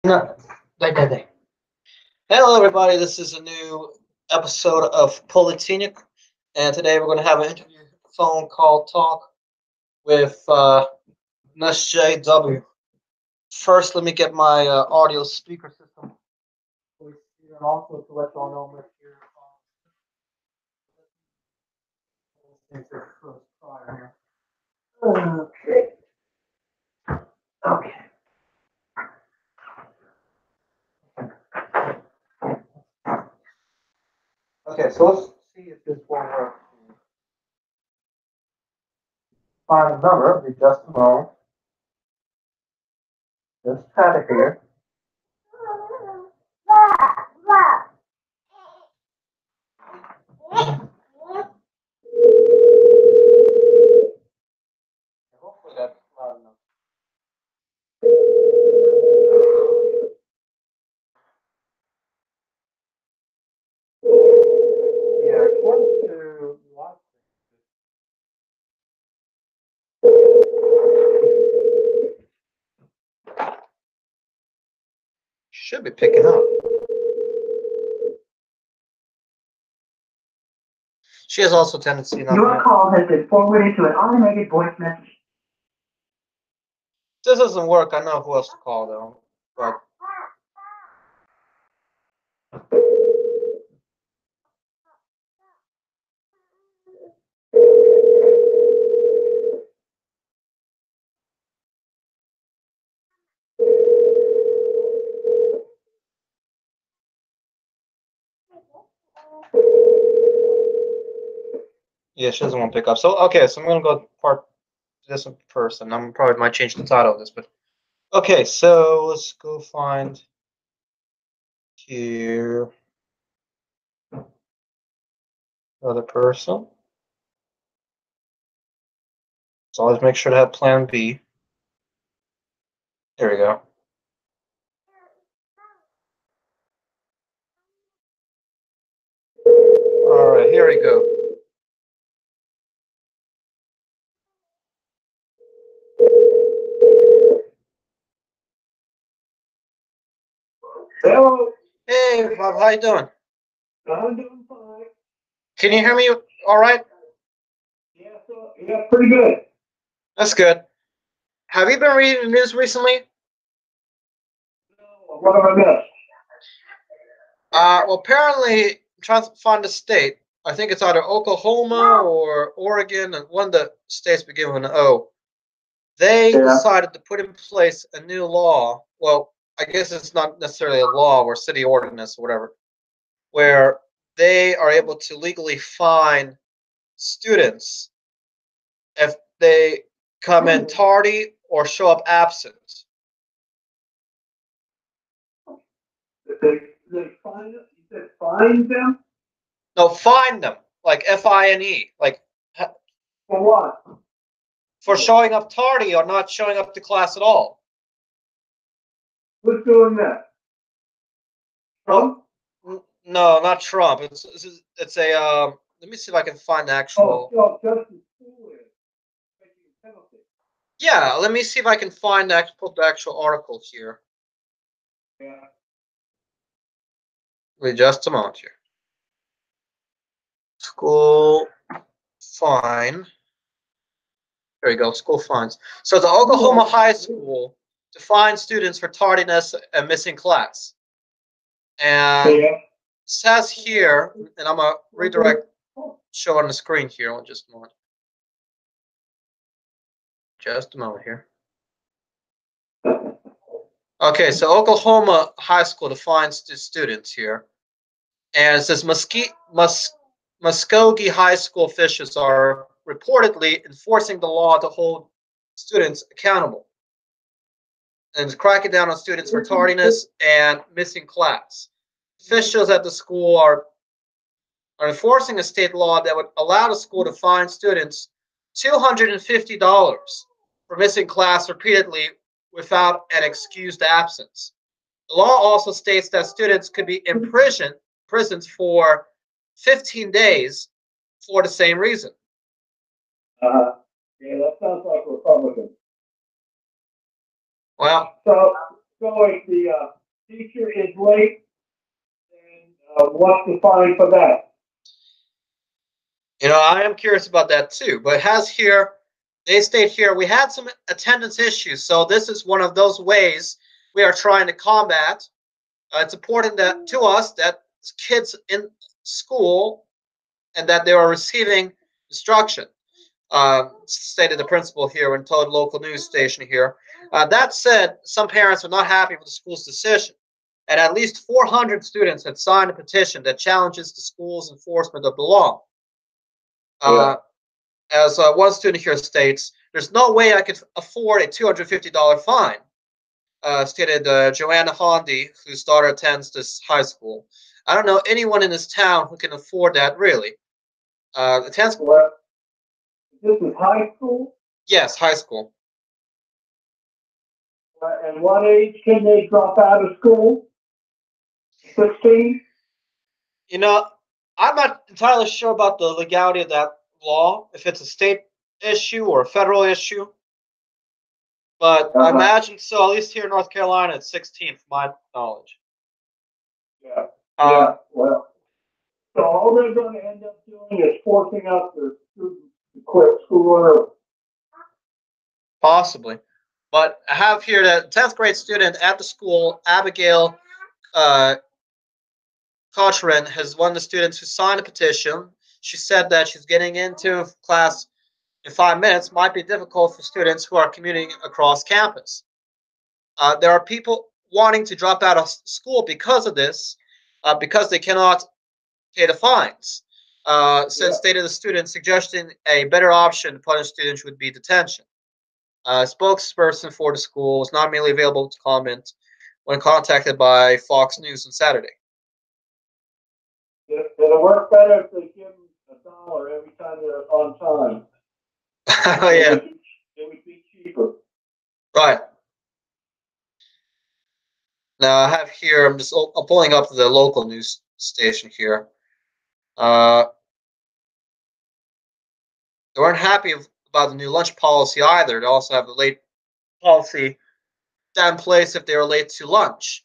No, they. Hello, everybody. This is a new episode of Politinik, and today we're going to have an interview phone call talk with Sjw. First, let me get my audio speaker system, and also to let y'all know I'm here. Okay. Okay. Okay. So let's see if this will work. Find the number. Be just a moment. Just try to hear. Hopefully that's loud enough. Yeah, according to lots should be picking up. She has also tendency not. Your call has been forwarded to an automated voice message. This doesn't work. I know who else to call though, but yeah, she doesn't want to pick up. So okay, so I'm gonna go part this one first, and I'm probably might change the title of this, but okay, so let's go find here other person. So always make sure to have Plan B. There we go. All right, here we go. Hello. Hey, Bob, how you doing? I'm doing fine. Can you hear me? All right. Yeah, pretty good. That's good. Have you been reading the news recently? What have I missed? Well, apparently, I'm trying to find a state. I think it's either Oklahoma or Oregon, and one of the states begin with an O. They decided to put in place a new law. Well, I guess it's not necessarily a law or city ordinance or whatever, where they are able to legally fine students if they come in tardy or show up absent. They find it? You said find them? No, fine them, like FINE, like For what? for showing up tardy or not showing up to class at all. Who's doing that? Trump? Well, no, not Trump. It's a. Let me see if I can find the actual. Oh, just the school is taking a penalty. Yeah, let me see if I can find the actual article here. Yeah. Wait just a moment here. School fine. There you go. School fines. So the Oklahoma high school to fine students for tardiness and missing class. And it says here, and I'm gonna redirect, show on the screen here. Just a moment. Just a moment here. Okay, so Oklahoma high school to fine students here, and it says Muskogee High School officials are reportedly enforcing the law to hold students accountable and cracking down on students for tardiness and missing class. Officials at the school are enforcing a state law that would allow the school to fine students $250 for missing class repeatedly without an excused absence. The law also states that students could be imprisoned for 15 days for the same reason. Yeah, that sounds like Republican. Well, So So if the teacher is late, then what's the fine for that? You know, I am curious about that too. But they state here, we had some attendance issues. So this is one of those ways we are trying to combat. It's important to us that kids in school and that they are receiving instruction, stated the principal here and told local news station here. That said, some parents are not happy with the school's decision, and at least 400 students had signed a petition that challenges the school's enforcement of the law. As one student here states, there's no way I could afford a $250 fine, stated Joanna Hondy, whose daughter attends this high school. I don't know anyone in this town who can afford that, really. Attends. Well, this is high school? Yes, high school. And what age can they drop out of school? 16? You know, I'm not entirely sure about the legality of that law, if it's a state issue or a federal issue. But I imagine so, at least here in North Carolina, it's 16, from my knowledge. Yeah. Well, so all they're going to end up doing is forcing out their students to quit school early. Possibly. But I have here that 10th grade student at the school, Abigail Cochran, has one of the students who signed a petition. She said that she's getting into class in 5 minutes might be difficult for students who are commuting across campus. There are people wanting to drop out of school because of this, because they cannot pay the fines. Since stated the student suggesting a better option to punish students would be detention. A spokesperson for the school was not immediately available to comment when contacted by Fox News on Saturday. It'll work better if they give them $1 every time they're on time. Oh, yeah. It would be cheaper. Right. Now I have here, I'm pulling up the local news station here. They weren't happy about the new lunch policy either. They also have the late policy in place if they were late to lunch.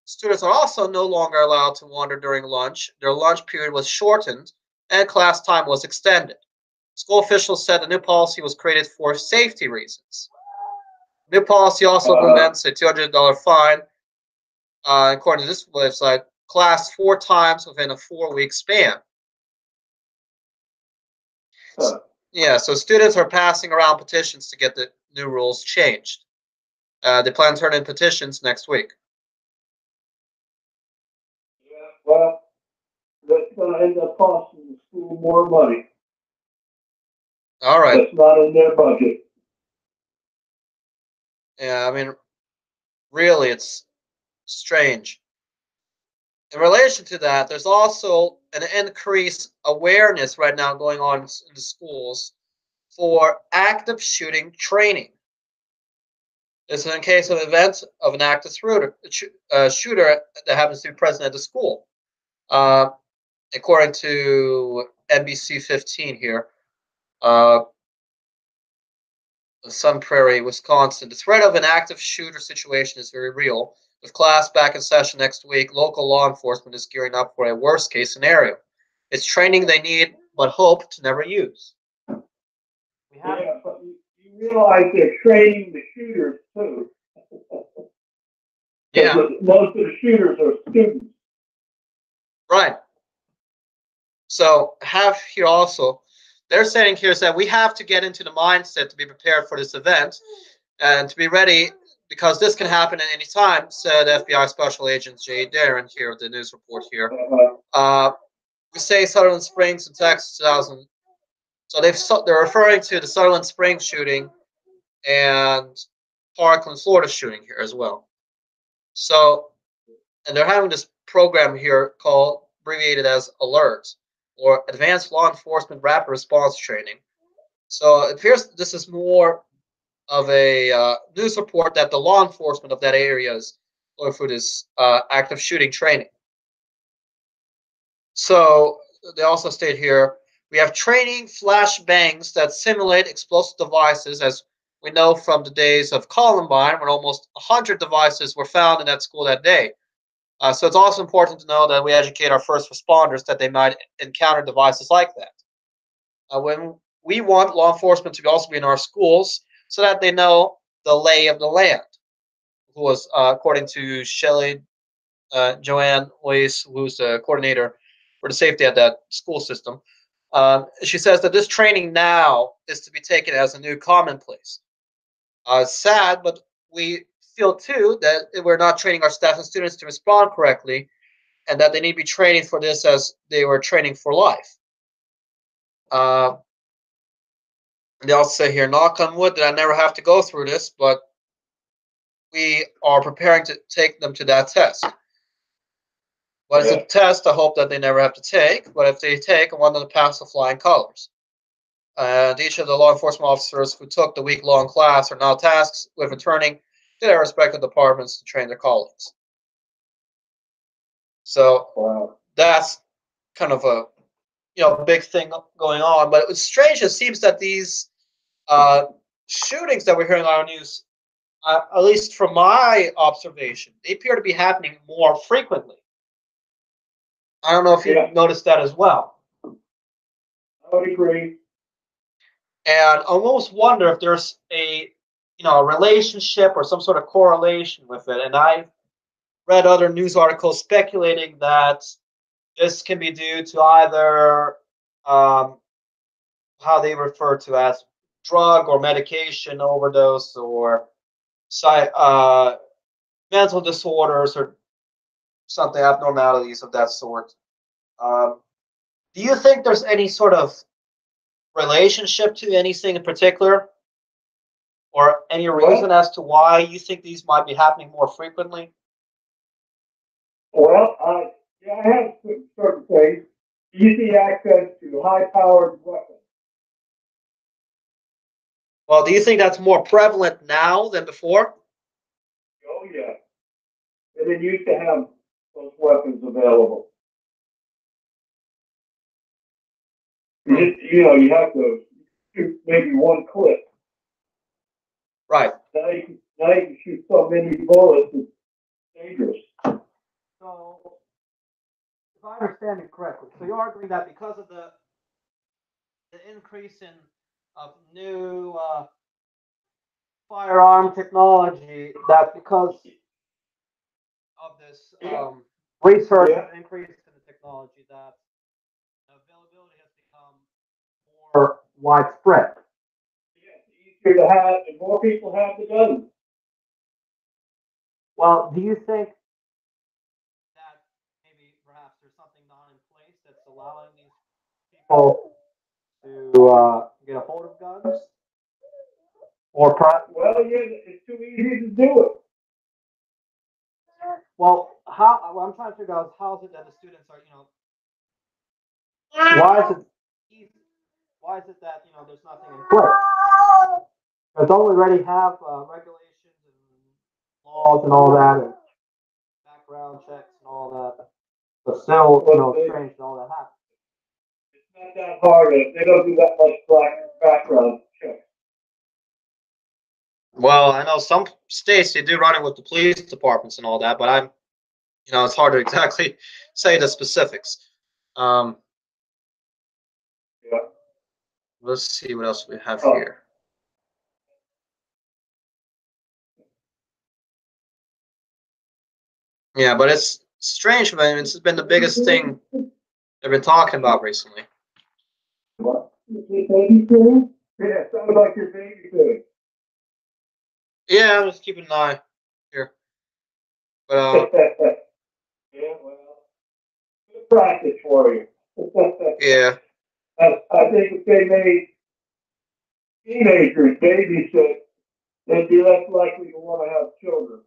Students are also no longer allowed to wander during lunch. Their lunch period was shortened and class time was extended. School officials said the new policy was created for safety reasons. The new policy also implements a $200 fine, according to this website, class 4 times within a 4-week span. Yeah, so students are passing around petitions to get the new rules changed. They plan to turn in petitions next week. Yeah, well, that's going to end up costing the school more money. All right. That's not in their budget. Yeah, I mean, really, it's strange. In relation to that, there's also an increased awareness right now going on in the schools for active shooting training. This is in case of events of an active shooter that happens to be present at the school. According to NBC 15 here, Sun Prairie, Wisconsin, the threat of an active shooter situation is very real. With class back in session next week, local law enforcement is gearing up for a worst-case scenario. It's training they need, but hope to never use. Yeah, but you realize they're training the shooters too. Yeah. Most of the shooters are students. Right. So have here also, they're saying here is that we have to get into the mindset to be prepared for this event and to be ready because this can happen at any time, said FBI Special Agent Jay Darren here with the news report here. We say Sutherland Springs in Texas 2000. So they're referring to the Sutherland Springs shooting and Parkland, Florida shooting here as well. So, and they're having this program here called, abbreviated as ALERT, or Advanced Law Enforcement Rapid Response Training. So it appears this is more of a news report that the law enforcement of that area is going through this active shooting training. So they also state here, we have training flashbangs that simulate explosive devices as We know from the days of Columbine when almost 100 devices were found in that school that day. So it's also important to know that we educate our first responders that they might encounter devices like that. When we want law enforcement to also be in our schools so that they know the lay of the land, who was, according to Shelley Joanne Weiss, who's the coordinator for the safety at that school system. She says that this training now is to be taken as a new commonplace. Sad, but we feel too that we're not training our staff and students to respond correctly, and that they need to be training for this as they were training for life. They also say here, knock on wood, that I never have to go through this, but we are preparing to take them to that test. But it's a test I hope that they never have to take, but if they take, I want them to pass with flying colors. And each of the law enforcement officers who took the week-long class are now tasked with returning to their respective departments to train their colleagues. So that's kind of a big thing going on. But it's strange. It seems that these shootings that we're hearing on our news, at least from my observation, they appear to be happening more frequently. I don't know if you've noticed that as well. I would agree. And I almost wonder if there's a relationship or some sort of correlation with it. And I've read other news articles speculating that this can be due to either how they refer to as drug or medication overdose or mental disorders or something, abnormalities of that sort. Do you think there's any sort of relationship to anything in particular, or any reason as to why you think these might be happening more frequently? Well, I have certain things. Easy access to high-powered weapons. Well, do you think that's more prevalent now than before? Oh, yeah. They didn't used to have those weapons available. You have to shoot maybe one clip. Right. Now you can shoot so many bullets, it's dangerous. So, if I understand it correctly, so you're arguing that because of the increase in of new firearm technology, that because of this research and increase in the technology, that availability has become more widespread. Yeah, it's easier to have, and more people have the guns. Well, do you think that maybe perhaps there's something not in place that's allowing these people to get a hold of guns? Or perhaps, well, yeah, it's too easy to do it. Well, what I'm trying to figure out is how is it that the students are, why is it easy? Why is it that there's nothing in place? Because don't we already have regulations and laws and all that, and background checks and all that? But still, strange that all that happens. It's not that hard. They don't do that much background check. Well, I know some states they do run it with the police departments and all that, but it's hard to exactly say the specifics. Yeah. Let's see what else we have here. Yeah, but it's strange. I mean, it's been the biggest thing they've been talking about recently. What? Babysitting? Yeah, sounds like you're babysitting. Yeah, I'm just keeping an eye here. But yeah, well, good practice for you. yeah. I think if they made teenagers babysit, they'd be less likely to want to have children.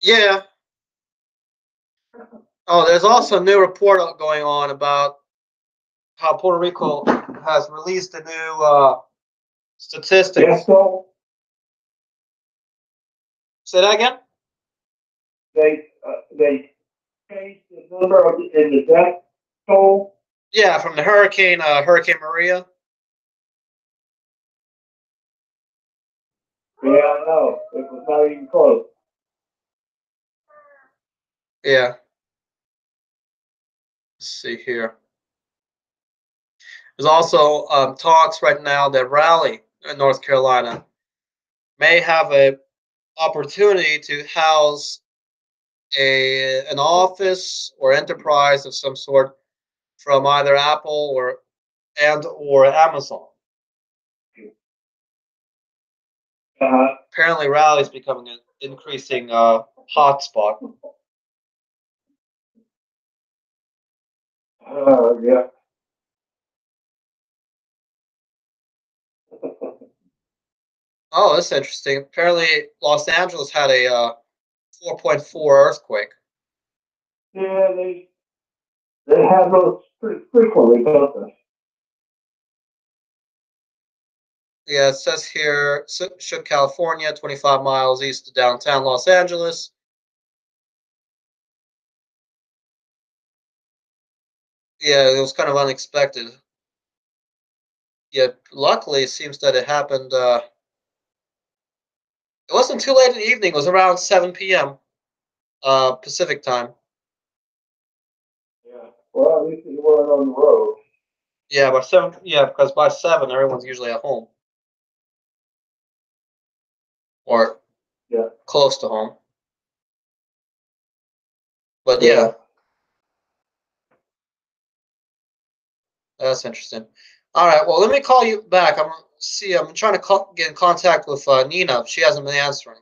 Yeah. Oh, there's also a new report going on about how Puerto Rico has released a new statistics. Yeah, so Say that again? They changed the number in the death toll. Yeah, from the Hurricane Maria. Yeah, I know. It was not even close. Yeah. Let's see here. There's also talks right now that Raleigh, in North Carolina, may have a opportunity to house an office or enterprise of some sort from either Apple or Amazon. Apparently, Raleigh is becoming an increasing hotspot. Yeah. Oh, that's interesting. Apparently, Los Angeles had a 4.4 earthquake. Yeah, they have those pretty frequently, don't they? Yeah, it says here, Sjw, California, 25 miles east of downtown Los Angeles. Yeah, it was kind of unexpected. Yeah, luckily, it seems that it happened. It wasn't too late in the evening. It was around 7 p.m. Pacific time. Yeah. Well, at least you weren't on the road. Yeah, by 7. Yeah, because by 7, everyone's usually at home or close to home. But yeah, that's interesting. All right, well, let me call you back. I'm trying to get in contact with Nina. She hasn't been answering.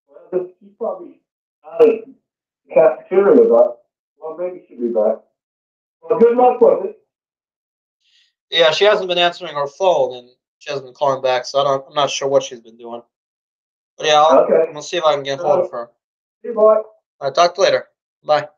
Well, she's probably out of the cafeteria, but well, maybe she'll be back. Well, good luck with it. Yeah, she hasn't been answering her phone, and she hasn't been calling back, so I'm not sure what she's been doing. But yeah, I'm gonna see if I can get hold of her. See you, boy. All right, talk to you later. Bye.